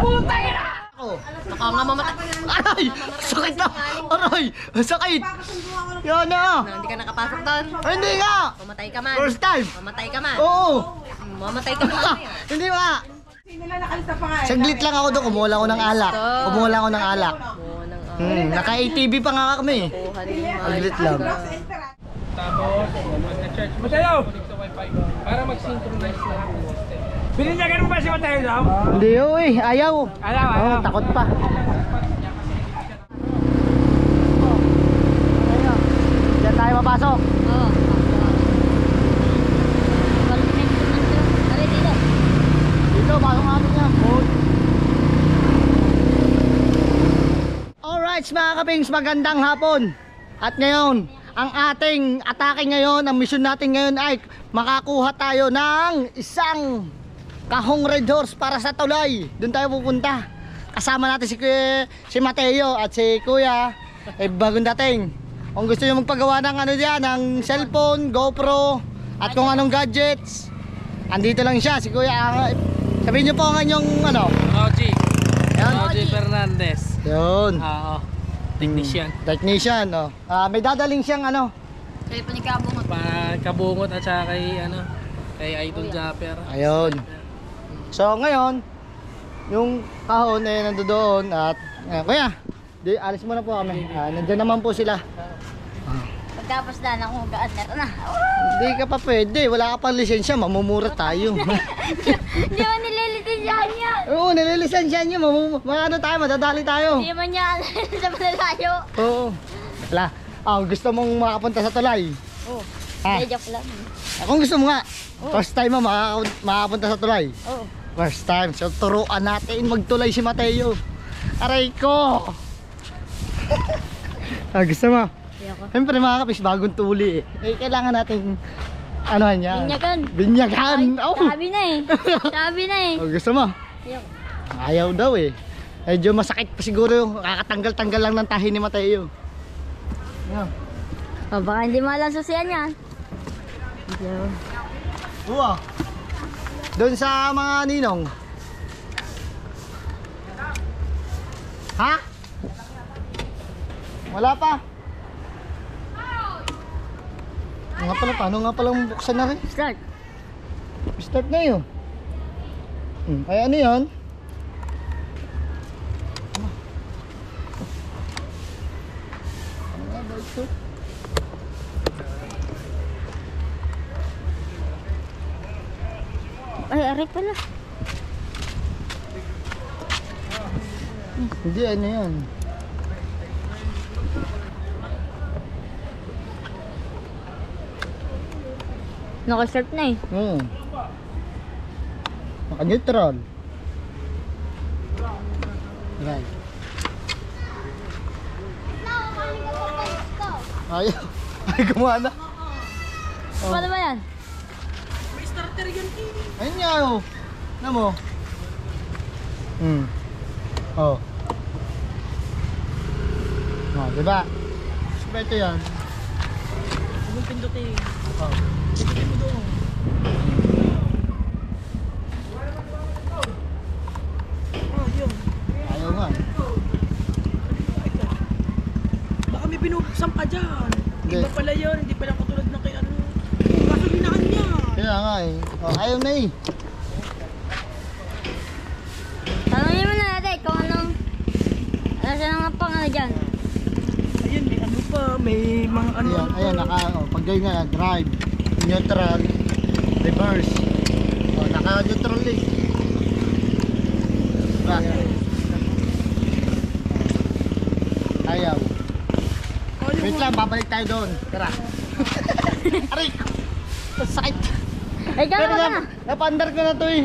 Putay na! Baka nga mamatay. Aray! Sakit na! Aray! Sakit! Yan na! Hindi ka nakapasok doon. Ay, hindi nga! Mamatay ka man. First time! Mamatay ka man. Oo! Mamatay ka man. Hindi nga! Saglit lang ako doon. Kumuha lang ako ng alak. Kumuha lang ako ng alak. Naka-ATV pa nga kami. Saglit lang. Tapos, magna-charge mo sa'yo! Para mag-synchronize na ako. Bininyagan mo ba si Mateo daw? Hindi yun eh. Ayaw. Ayaw. Oo, takot pa. Diyan tayo mapasok. Oo. Dito, pasok natin yan. Alright mga kapings, magandang hapon. At ngayon, ang ating atake ngayon, ang mission natin ngayon ay makakuha tayo ng isang kahong red horse para sa tulay. Doon tayo pupunta. Kasama natin si Mateo at si Kuya. Bagong dating. Kung gusto nyo magpagawa ng ano diyan, ng cellphone, GoPro, at kung anong gadgets, andito lang siya, si Kuya. Sabihin nyo po ang inyong ano. Roji Fernandez. Yun. Oo. Technician. Oh. May dadaling siyang ano. Cellphone ni Kabungot. Kabungot at saka kay Idol Japper. Ayun. So ngayon, yung kahon ay nandoon at Kuya, alis muna po kami. Nandiyan naman po sila. Pagkapos na ng ugaan na. Hindi ka pa pwede, wala ka pang lisensya, mamumura tayo. Hindi mo nililisensyaan niya. Oo, nililisensya niyo, ano tayo, madadali tayo. Hindi mo niya sa malalayo. Oo. Wala. Gusto mong makapunta sa tulay? Oo. Joke lang. Kung gusto mo nga, first time mo makapunta sa tulay? Oo. First time, so turuan natin magtulay si Mateo. Aray ko! Gusto mo? Siyempre mga kapis, bagong tuli eh. Kailangan natin anohan yan. Binyagan! Oh. Sabi na eh. Sabi na eh. Gusto mo? Ayaw daw eh. Medyo masakit pa siguro yung kakatanggal-tanggal lang ng tahi ni Mateo. Baka hindi mo alam susiyan yan. Uwa. Doon sa mga ninong. Ha? Wala pa. Nga pala, paano nga palang buksan na rin? Start na yun. Ay ano yun? Ano nga ba ito? Ay, aray pala. Hindi, ano yun? Naka-start na eh. Naka-neutral. Right. Ayaw. Ay, gumana. Paano ba yan? May starter yun. Ayun nga oh. Ano mo? Oh. Oh, diba? Ito yan. Anong pindutin? Oh. Pindutin mo doon. Yun. Ayaw nga. Baka may binubuksan pa dyan. Hindi. Iba pala yun. Hindi pala katulad ng kay ano. Gasolinahan niya. Kaya nga eh. Oh, ayaw na eh. Tanongin mo na natin kung anong saan ang pangalan dyan. Ayun, may ano pa. May mga ano. Ayan, pag ganyan nga, drive, neutral, reverse. Oh, naka-neutral eh. Diba? Ayaw. Wait lang, babalik tayo doon. Tara. Aray! Sakit! Ay, gano'n Pero ka na. napandar ko na to eh.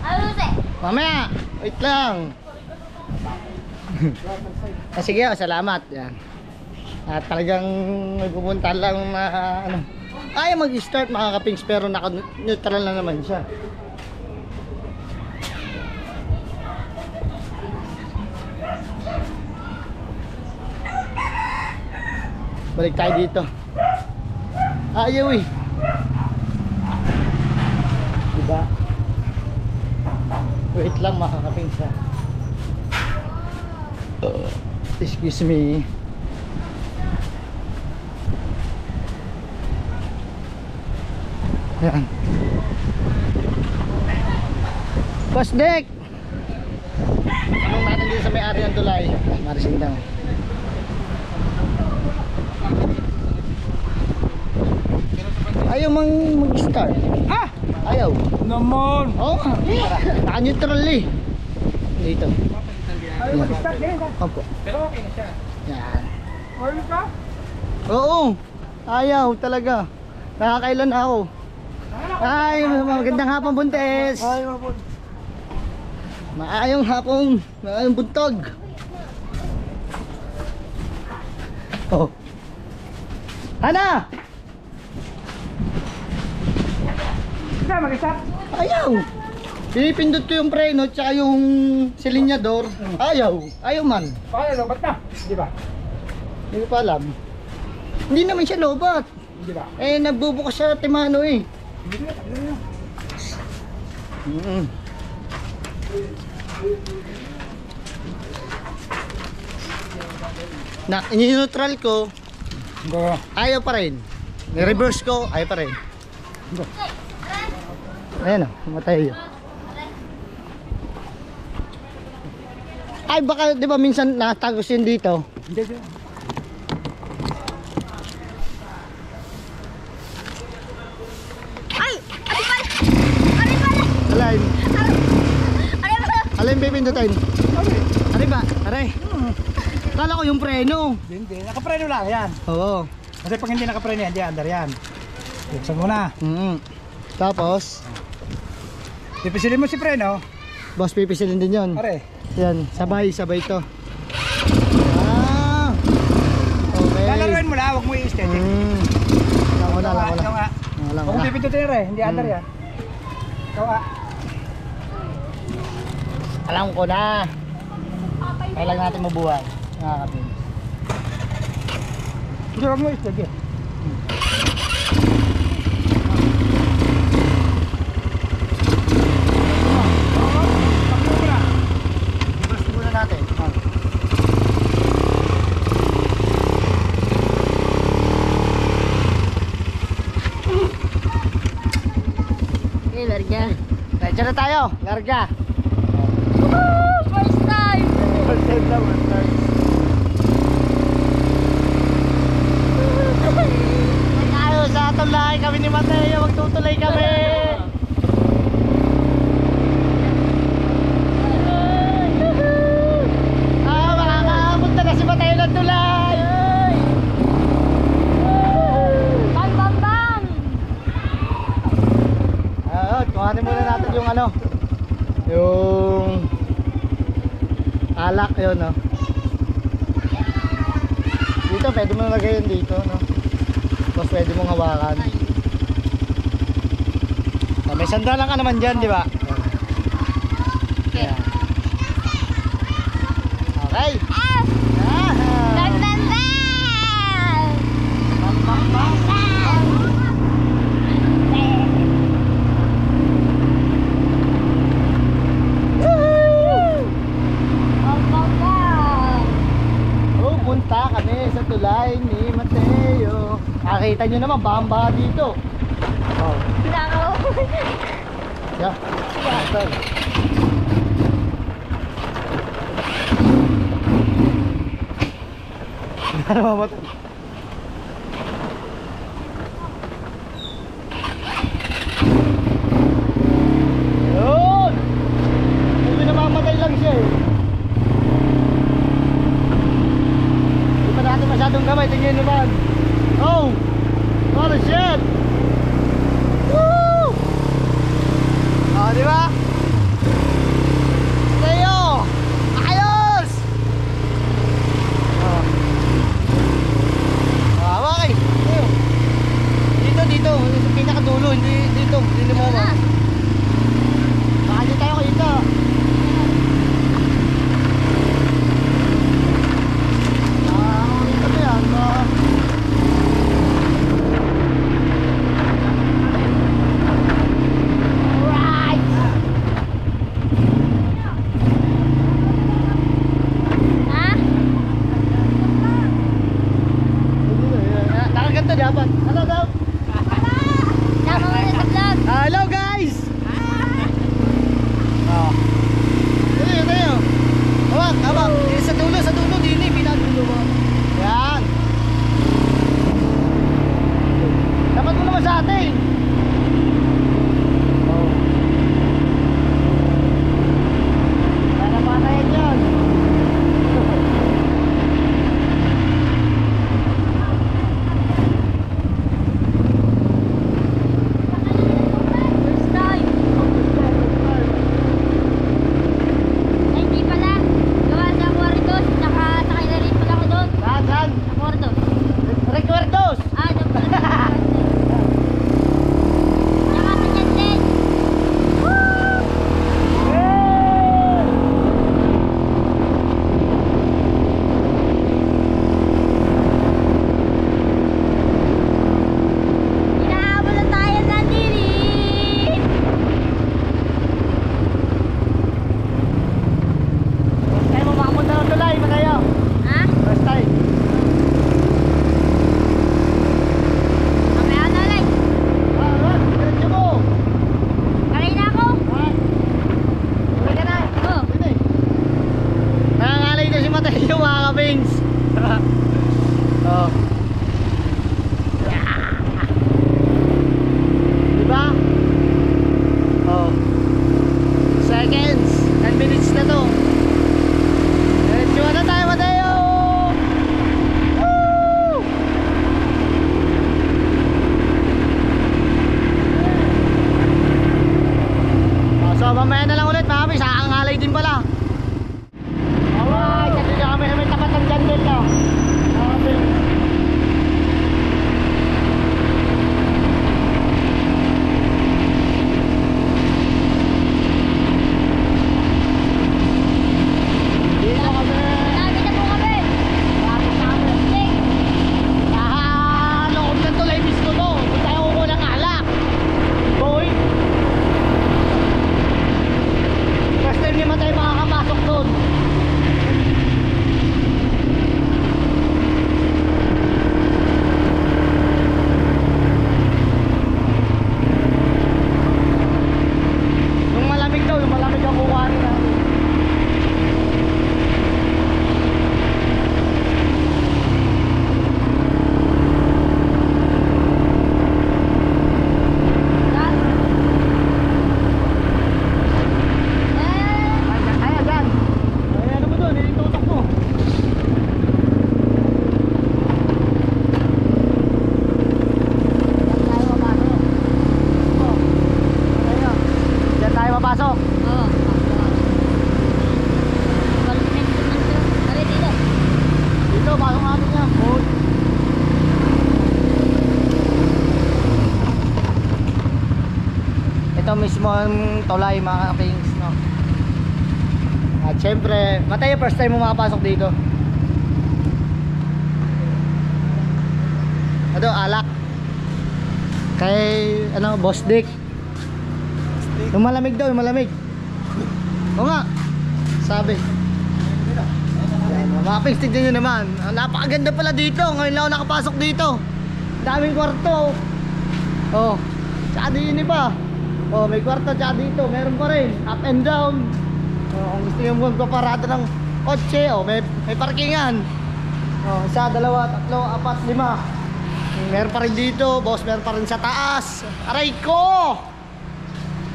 Ano sa'yo? Mamaya! Wait lang! Sige, salamat. Yan. At talagang may pupunta lang na ano. Ayaw mag-start mga kapings pero naka-neutral na naman siya. Balik tayo dito. Ayaw eh. Diba? Wait lang, makakapinsa. Excuse me. Yan. Boss Dick! Anong natin dito sa may-ari ng tulay? Marising daw. Ayaw mag-start. Ha? Ayaw. Naman! Oo, naka-neutral eh. Dito. Ayaw mag-start din. Opo. Pero okay na siya. Yan. Oil ka? Oo. Ayaw talaga. Nakakailan ako. Ay, magandang hapon, Buntes. Maayong hapon. Maayong buntog. Oh. Hana! Sige, mag-start. Ayaw. Pinipindot ko yung preno tsaka yung silinyador. Ayaw. Ayaw man. Paano, lobat na? Di ba? Hindi ko pa alam. Hindi naman siya lobat. Di ba? Eh, nagbubukas siya timano eh. Na, ini-neutral ko, Go. ayaw pa rin. Ni-reverse ko, ayaw pa rin. Ayan o, matay yun. Ay baka, di ba minsan natagos yun dito? Hindi, hindi. Ay! Ano pala? Ano pala? Alay, Ano pala? alay yung pipindutin. Ano ba? Aray. Kala ko yung preno. Hindi, nakapreno lang yan. Oo. Kasi pag hindi nakapreno yan, di under yan. Buksan mo na. Tapos, Pipisilin mo si preno. boss pipisilin din yun. Pare. Yan, sabay to. Ah, okay. Lalaruin mo lang, huwag mo i-steady. Wala. Huwag mo pipindutin rin, hindi under yan. Ikaw Alam ko na. Kailangan natin mabuhay. Nakakapin. Hindi, huwag mo i-steady. Gusto muna natin. Okay, larga. Diyan na tayo. Larga. Woo! First time! First time na, first time. Tayo sa tulay kami ni Mateo. Magtutulay kami. Makakapunta na si Mateo ng tulay. Bam, bam, bam! Kuhanin muna natin yung ano, yung alak yun, no. Dito pwede mo nalagay yun dito, no. Tapos pwede mong hawakan. May sandalan ka naman dyan, di ba? Okay. Ayan. Okay. Ah! Ah. Bam, bam, bam! Bam, bam, bam, bam! Bam, bam, bam! Pupunta kami sa tulay ni Mateo. Nakita nyo naman, bamba dito. Oh, Pinakaw. yeah. Ito. Ano mamatay? Yun! Hindi namamatay lang siya eh. Hindi pa natin masyadong gamay. Tingnan naman. Oh! Holy shit! Woo! Oh, di ba? Tayo! Ayos! Oh. Ah, okay. Dito. Sa pinakadulo. Hindi dito. Hindi mo ba? Baka di tayo kita. Ito na yan. seconds. 10 minutes na to. Let's go na tayo, Mateo! Woo! So mamaya na lang ulit mga kapis, ang halay din pala. Alright, kasi kami may tapat ng jandel na. Okay. Dito kami. Malapit na po kami. Lapit na kami. Loob ng tulay mismo to. Kung tayo kukuha ng alak. Boy. First time naman tayo makakapasok doon. Yung malamig daw, yung malamig ang kukuhanin natin. Kaya dyan. Kaya ano mo doon, itutok mo. Dyan tayo mapasok. Oo. Balik naman to. Balik dito. Dito, pasok natin yan. Boy. Ito mismo ang tulay mga kings, no? At syempre, Mateo, first time mo makapasok dito. Ano, alak. Kay, ano, Boss Dick. Yung malamig daw, yung malamig. Oo nga. Sabi. Yan, mga kings, tignan nyo naman. Napakaganda pala dito. Ngayon lang ako nakapasok dito. Daming kwarto. Oh, tsaka din iba. Oh, may kwarto tsaka dito. Meron pa rin. Up and down. Oh, kung gusto nyo magpaparada ng kotse, oh, may parkingan. Oh, isa, dalawa, tatlo, apat, lima. Meron pa rin dito, boss, meron pa rin sa taas. Aray ko!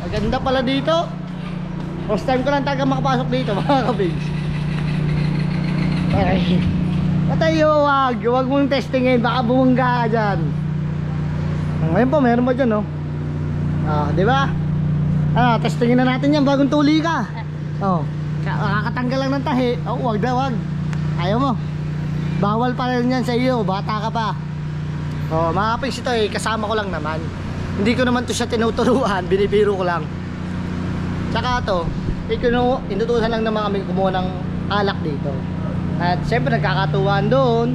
Maganda pala dito. First time ko lang taga makapasok dito, mga kabigs. Aray. Patayo, wag mong testingin, baka bumungga ka dyan. Ngayon po, meron ba dyan, oh? Ah, di ba? Ah, testingin na natin yan, bagong tuli ka. Oh, nakakatanggal lang ng tahi. Oh, wag na, wag. Ayaw mo. Bawal pa rin yan sa iyo, bata ka pa. Oh, mga kapis, ito eh, kasama ko lang naman. Hindi ko naman to siya tinuturuan, binibiro ko lang. Tsaka to, inutusan lang naman kami kumuha ng alak dito. At syempre nagkakatuwaan doon.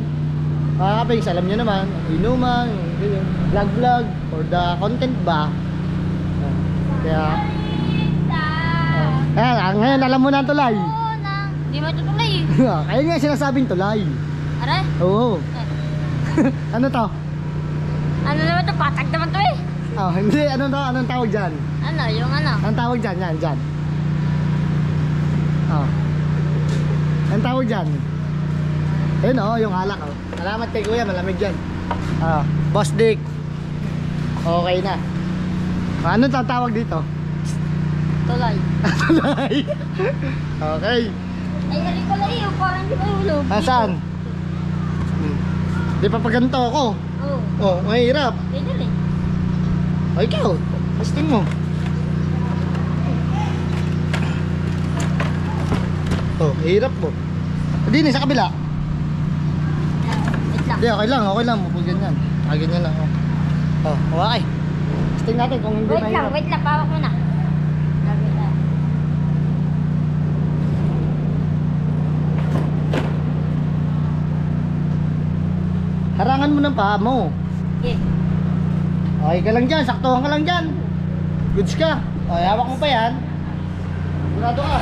Mga kapis, alam nyo naman, inuman, vlog, for the content ba. Kaya ngayon alam mo na ang tulay. Oo na. Di mo tutuloy. Ayun nga sinasabing tulay. Aray. Oo. Ano to? Ano naman to? Patag naman to eh. Oh, hindi. Ano to? Anong tawag dyan? Ano? Yung ano? Anong tawag dyan? Yan, dyan. Oh. Anong tawag dyan? Ayun oh, yung alak oh. Salamat kay kuya, malamig dyan. Ah, Boss Dick. Okay na. Anong tatawag dito? Tulay. Tulay. Okay. Ay, ari pala eh. Parang di ba hulog? Asan? Di pa paganto ako. Oo. Oh, mahirap. Eh, dali. O ikaw, testing mo. Oh, hirap mo. Hindi ni sa kabila. Wait lang. Hindi, okay lang. Mapag ganyan. Ganyan lang. Oh, okay. Testing natin kung hindi Wait lang. Wait lang. Pawak mo na. Lagi na. Harangan mo ng paa mo. Okay. Okay ka lang dyan, saktuhan ka lang dyan. Goods ka. Okay, hawak mo pa yan. Sigurado ka.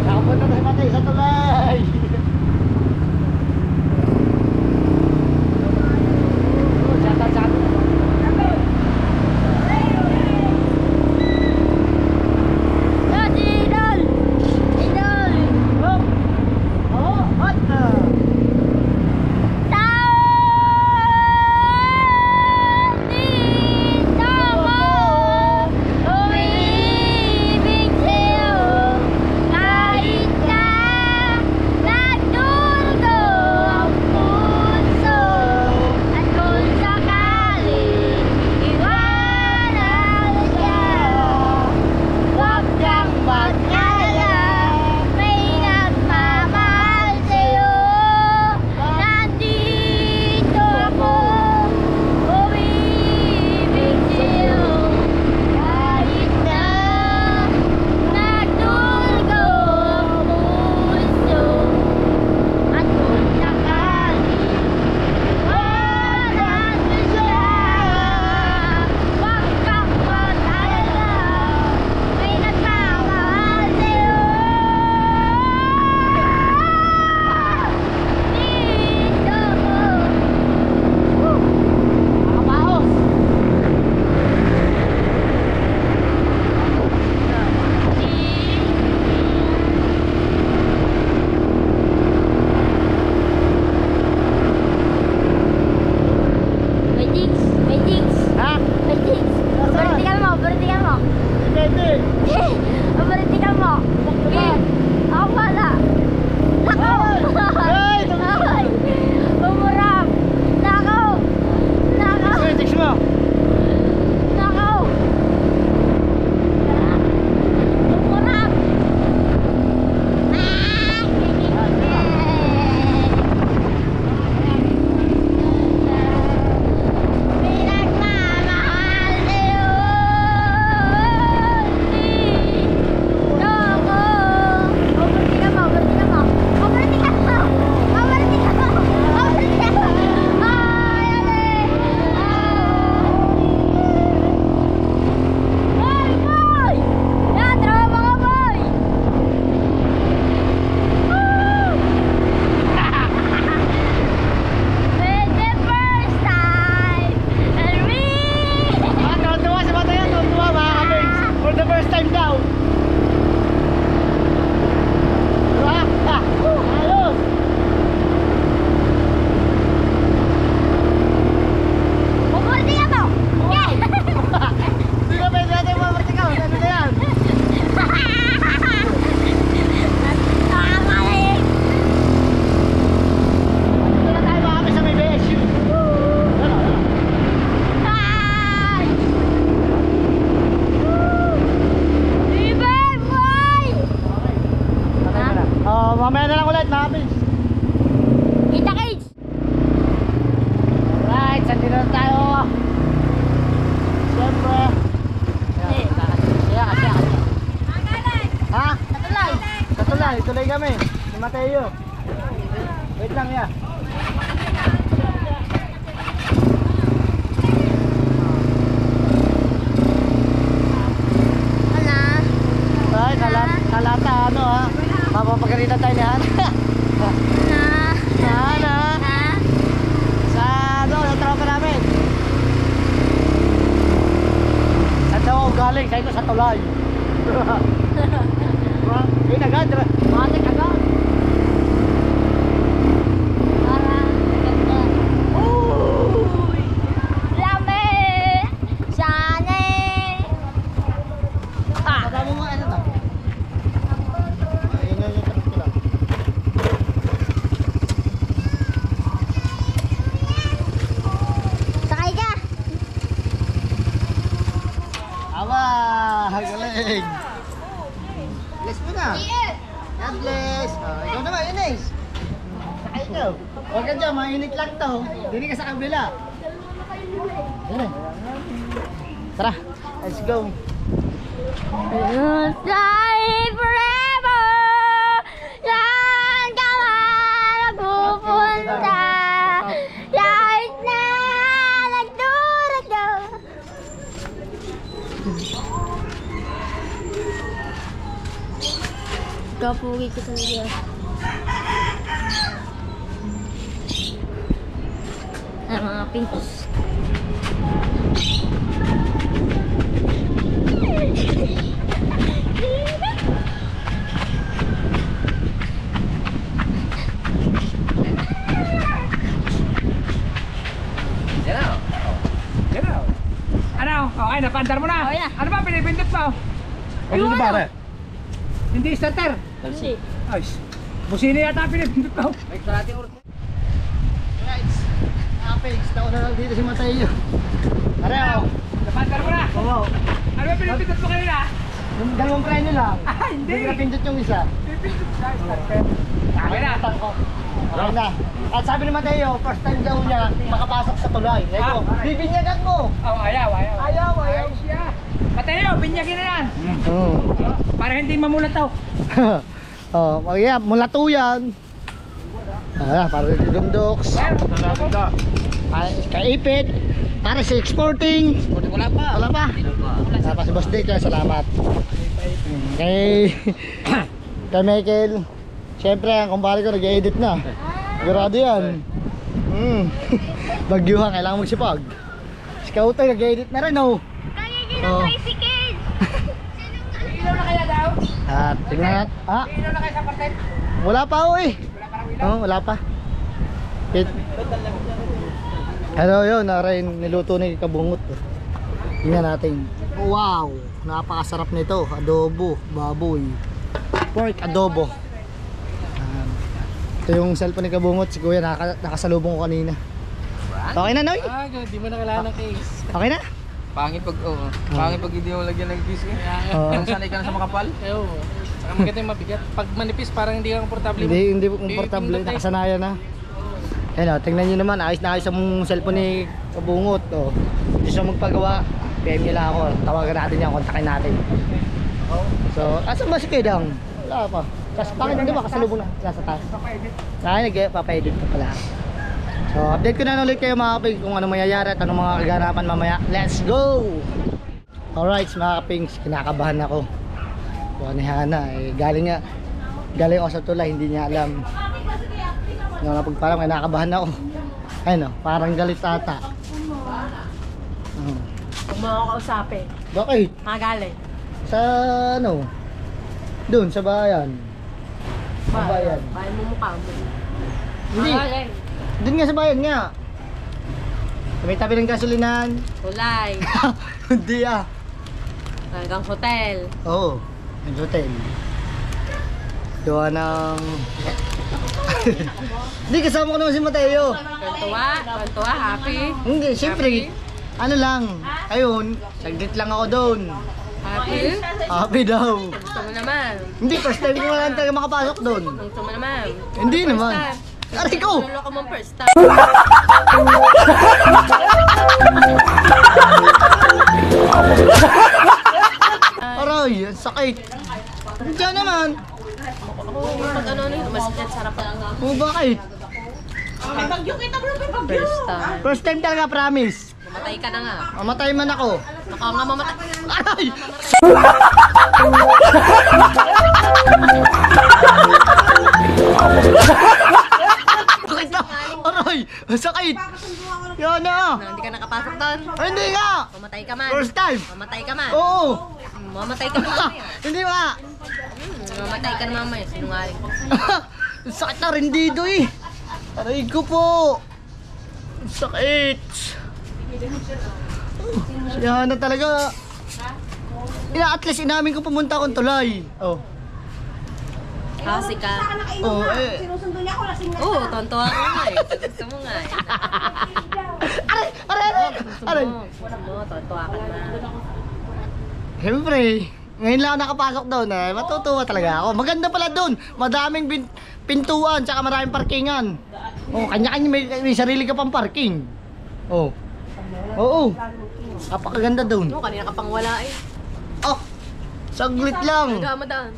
Nakapunta na si Matay sa tulay. Yo, sino? Mamaya na lang ulit, mga Pings. Kita kids! Alright, saan din na tayo? Siyempre. Hindi. Kaya. Ha? Natulay! Tuloy kami. Ni Mateo. Wait lang ya. Ay, kalata ano ha? Mapapagalitan tayo ni Han. Hana. Sa ano, sa tropa namin. Saan daw ako galing? Sa ito sa tulay. Yun agad, matik agad. Kasama mo ano to? Ayun yung tapos ko lang. Sakay ka! Aba, galing. Bless mo na. God bless. Ikaw naman, Ines. Sakay ka. Huwag ka dyan, mainit lang to. Dini ka sa kabila. Dini. Tara, let's go. Fly forever! Saan ka man pupunta? Kahit na nagdurugo. Kapugi ko talaga. Mga pintos. Ano? Okay, napandar mo na. Okay na. Ano ba pinipindot mo? Ano na pare? Hindi starter. Hindi. Ayos. Busina yata ang pinipindot mo. Guys, Apex, taon na lang dito si Mateo. Pareho. Napandar mo na. Oo. Ano ba pinipindot mo kanina? Yung dalawang preno lang. Ah, hindi. Hindi napindot yung isa. Pinipindot siya. Starter. Okay na. Nakalimutan ko. Okay na. At sabi ni Mateo, first time daw niya makapasok sa tulay. Eko, bibinyagan mo. Oh, ayaw. Ayaw. siya. Mateo, binyagin na yan. Oo. Para hindi mamulat daw. Oh, yeah, mula to yan. Para dumdoks. Ay, kaipit. Para sa exporting. Wala pa. Wala pa. Wala pa si Boss Dick, kaya salamat. Kay Michael. Siyempre, ang kumpare ko nag-edit na. Sigurado yan. Bagyuhan, kailangan magsipag. Si Kautoy nag-edit na rin, oh. Oh. Ilaw na kaya daw? At tingnan natin. Ilaw na kaya sa parten? Wala pa, oh eh. Wala pa. Ano yun, narin niluto ni Kabungot. Tingnan natin. Wow, napakasarap nito. Adobo, baboy. Pork adobo. Ito yung cellphone ni Kabungot. Si Kuya nakasalubong ko kanina. Okay na, Noy? Di mo na kailangan ng case. Okay na? Pangit pag hindi mo lagyan ng case eh. Ang sanay ka na sa makapal. Oo. Ang maganda yung mabigat. Pag manipis, parang hindi ka komportable. Hindi komportable. Nakasanayan na. Ayun, tingnan nyo naman. Ayos na ayos ang cellphone ni Kabungot. Gusto magpagawa. PM nyo lang ako. Tawagan natin yan. Kontakin natin. So, asan ba si Kedang? Wala pa. Kasi bakit hindi ba? Kasalubong na. Nasa taas. Nagpapa-edit pa pala. So, update ko na ulit kayo mga kaping kung ano mangyayari at anong mga kaganapan mamaya. Let's go! Alright mga kapings, kinakabahan ako. Buwan ni Hana, galing ako sa tulay, hindi niya alam. Nung napagparang, kinakabahan ako. Ayun o, parang galit ata. Kung makakausapin. Bakit? Magaling. Sa ano? Doon, sa bayan. Sa bayan. Bayan mo mukha mo. Hindi. Doon nga sa bayan nga. May tabi ng gasolinahan. Tulay. Hindi Hanggang hotel. Oo, ang hotel. Doon ng... Hindi, kasama ko naman si Mateo. Kwentuwa, happy. Hindi, siyempre. Ano lang, ayun, saglit lang ako doon. Happy? Happy daw. Gusto mo naman. Hindi, first time ko lang talaga makapasok doon. Gusto mo naman. Hindi naman. Aray ko! Naloko mo first time. Aray, ang sakit. Diyan naman. Pag ano yun, mas sarap lang. Oh, bakit? First time. First time talaga, promise. Mamatay ka na nga. Mamatay man ako. Baka nga mamatay. Aray! Sakit na! Aray! Ang sakit! Yan na! Hindi ka nakapasok doon. Ay, hindi nga! Mamatay ka man. First time! Mamatay ka man. Oo! Mamatay ka na mamaya. Hindi nga! Mamatay ka na mamaya. Sinungaling. Ang sakit na rendido eh! Aray ko po! Ang sakit! Yan na talaga! At least inamin ko pumunta akong tulay. Oh. Kasi ka. Oh, eh. Oo, tonto ako nga eh. Gusto mo nga eh. Aray! Aray! Aray! Aray! Gusto mo, tonto ka na. Siyempre, ngayon lang ako nakapasok doon eh. Matutuwa talaga ako. Maganda pala doon. Madaming pintuan, tsaka maraming parkingan. Oh, kanya-kanya may sarili ka pang parking. Oh. Oo. Napakaganda doon. No, kanina ka pang wala eh. Oh, saglit lang. Madaan.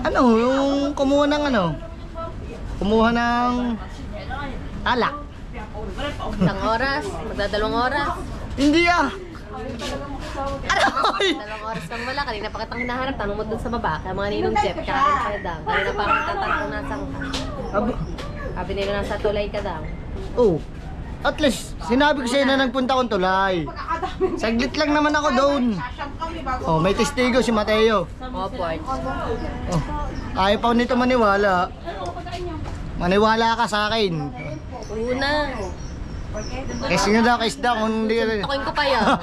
Ano, yung kumuha ng ano? Kumuha ng alak. Isang oras, magdadalawang oras. Hindi ah. Aray! Dalawang oras kang wala. Kanina pa kitang hinahanap. Tanong mo dun sa baba. Kaya mga ninong Jeff, kakain kayo daw. Kanina pa akong tatanong kung nasaan ka. Abo. Sabi nila nasa tulay ka daw. Oh. At least, sinabi ko sa'yo na nagpunta akong tulay. Saglit lang naman ako doon. Oh, may testigo si Mateo. Opo. Oh. Ayaw pa nito maniwala. Maniwala ka sa akin. Una. Kasi nga daw, kiss daw. Kung hindi ka... Tukoy ko pa yan.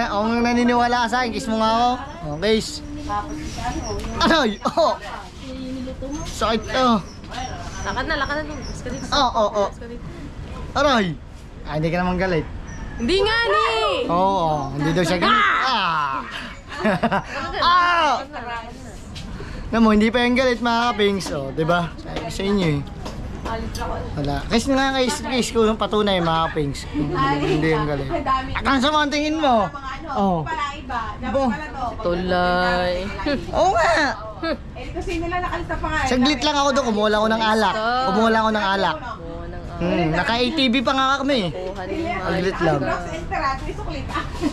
ako nga naniniwala ka sa akin. Kiss mo nga ako. Oh, kiss. Aray! Oh! Sakit oh. Lakad na dun. Mas ka dito. Oh. Mas ka dito. Aray! Ah, hindi ka naman galit. Hindi nga ni! Oo, hindi daw siya galit. Ah! Alam mo, hindi pa yung galit mga kapings. Oh, diba? Sabi ko sa inyo eh. Wala. Kasi nga kiss ko nung patunay mga kapings. Hindi yung galit. Akang sama ang tingin mo. Oh. Bo. Tulay. Oo nga. Kasi nila nakalista pa nga. Saglit lang ako doon. Kumuha lang ako ng alak. Naka-ATV pa nga kami. Saglit lang.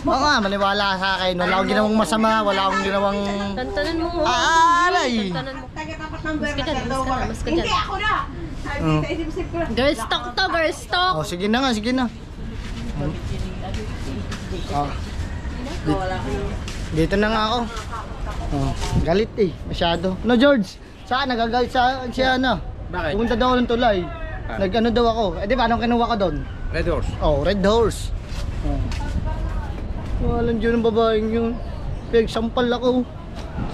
Oo nga, maniwala ka sa akin. Wala akong ginawang masama. Wala akong ginawang... Tantanan mo. Aray! Tantanan mo. Taga-tapat ng Mas ka dyan, mas ka dyan. Hindi, ako na! Sabi, isip-isip ko na. Girl stock to, girl stock. Oh, sige na nga, sige na. Oh. Dito na nga ako. Oh, galit eh, masyado. No, George, saan nagagalit sa siya na? Bakit? Pumunta daw ako ng tulay. Nag-ano daw ako. Eh di ba, anong kinuha ka doon? Red horse. Oh, red horse. Oh. Walang dyan ang babaeng yun. Pinagsampal ako.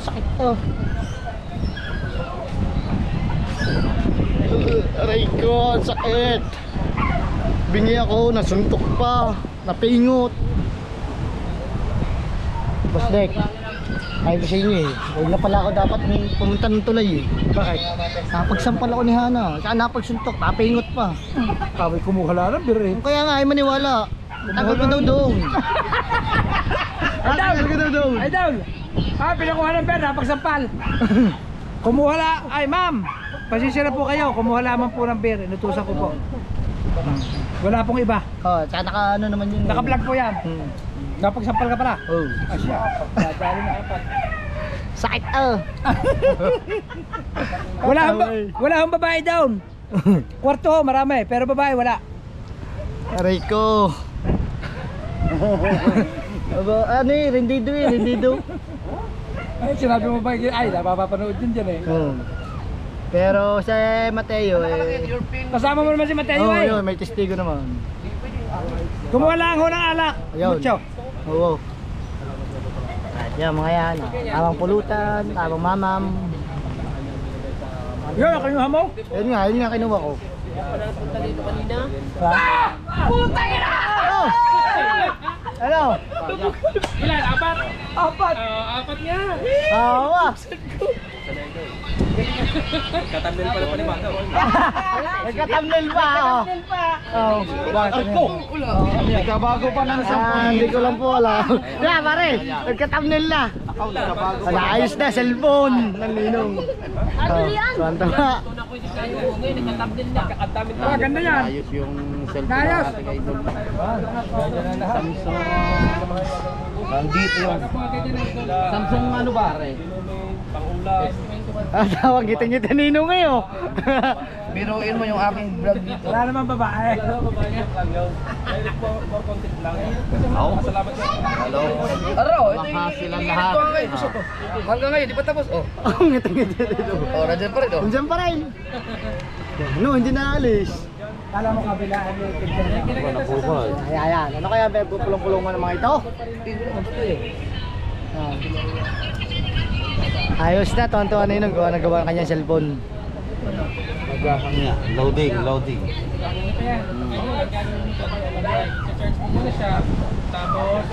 Sakit to. Aray ko, sakit. Bingi ako, nasuntok pa, napingot. Boss Dek, ayaw ko sa inyo eh. Huwag na pala ako dapat pumunta ng tulay eh. Bakit? Napagsampal ako ni Hana. Saan napagsuntok, napingot pa. Kami kumuha lang ng beer eh. Kaya nga, ay maniwala. Tagal ko daw doon. Tagal ko daw doon. Ay, down! Pinakuha ng beer, napagsampal. Kumuha lang. Ay, ma'am! Pasensya na po kayo. Kumuha lamang po ng beer. Inutusan ko po. Wala pong iba. Oh, tsaka naka ano naman yun. Naka-vlog po yan. Napagsampal ka pala. Oh. Asya. Dadali na apat. Sakit oh. Wala akong babae down. Kwarto, marami. Pero babae, wala. Aray ko. Ano eh, rendido eh, rendido. Ay, sinabi mo ba? Ay, napapanood din dyan eh. Pero sa Mateo eh. Kasama mo naman si Mateo Oh, eh. yun, may testigo naman. Kumuha lang ho ng alak. Ayun. Mucho. Oo. Yan mga yan. Tamang pulutan, tamang mamam. Yun, kinuha mo? Yun nga kinuha ko. Punta dito kanina. Ha? Putang ina! Oh! Ano? Ilan? Apat? Apat? Apat nga. Oo ba? Katambil pala pa ni Maka. Nagka-thumbnail pa. Oh. Nagkabago pa ng Hindi ko lang po alam. Kaya pare, nagka-thumbnail na. Wala, ayos na, cellphone ng ninong. Tuwan-tuwa. Ganda yan. Ayos yung cellphone Ayos. natin idol. Samsung. Nandito yung Samsung ano ba re? Tawag kita ninong ngayon. Biruin mo yung aking vlog dito. Wala naman babae. Hello? Hello? Ito yung silang lahat. Hanggang ngayon, di pa tapos. Oh, Ngiti-ngiti dito. nandiyan pa rin. Oh. Nandiyan pa rin. Ano, hindi naalis. Kala mo kabilaan yung tignan niya. Ayan. Ano kaya pupulong-pulungan ng mga ito? Ayos na, tuwan-tuwa na yun. Nagawa ng kanyang cellphone. Loading. Charge mo muna siya, tapos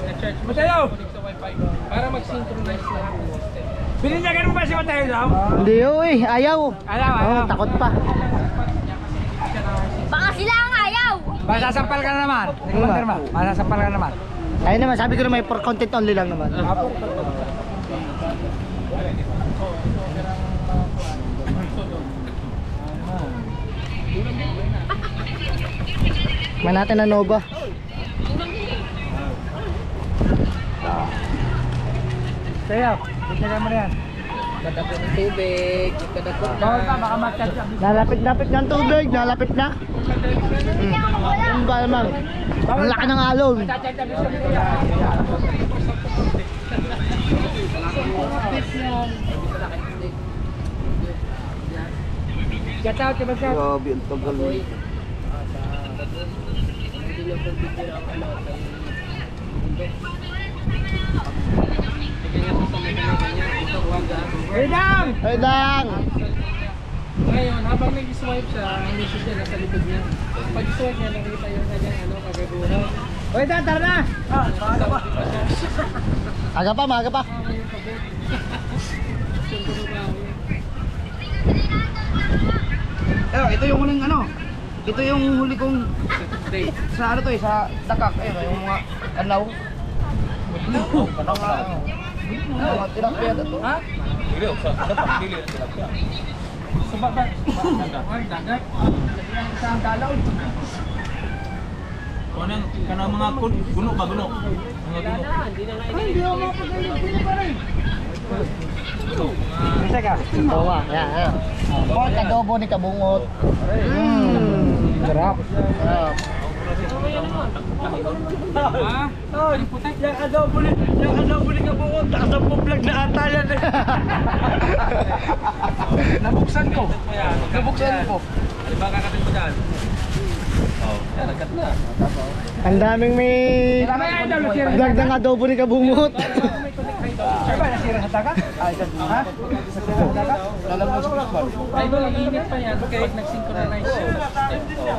mag-charge mo Mateo! sa wifi para mag-synchronize na yung system. Bininyagan mo ba si Mateo Dam? Hindi ayaw. Ayaw. Oo, takot pa. Baka sila ang ayaw! Masasampal ka na naman. Nagkumpirma. Masasampal ka na naman. Ayun naman, sabi ko na may for content only lang naman. Man natin na Nova. Sayo, bininyagan mo na yan. Kadakot ng tubig. Kadakot Bawal pa, baka mag-catch up. Nalapit ng tubig, nalapit na. Ano ba naman? Ang laki ng alon. Get out, get out. Grabe, ang tagal mo. Hey, Dam! Ay lang! Ngayon, habang nag-swipe siya, ang message niya nasa likod niya. Pag swipe niya, nakita yung kanyang kagaguhan. Hoy, Dan, tara na! Aga pa, maaga pa. Ito yung huling ano. Ito yung huli kong sa ano to eh, sa dakak. Ayun, yung mga kanaw. Mga tilapia na to. Ha? Sa baba, dagat. Sa dalaw. Kanang mga guno ba guno? Mga guno. Isa ka. Oo nga, yan. Pork adobo ni kabungot. Sarap. Ha? Yung adobo ni kabungot, nakasampung vlog na ata yan eh. Nabuksan ko. Nabuksan ko. Di ba kakatin mo dyan? Oh, yan, nagkat na. Ang daming may vlog ng adobo ni kabungot. Ay ba, nasira sa dagat? Ha? Nasira sa dagat? Lalamog sa Idol, ang init pa yan kahit nag-synchronize siya.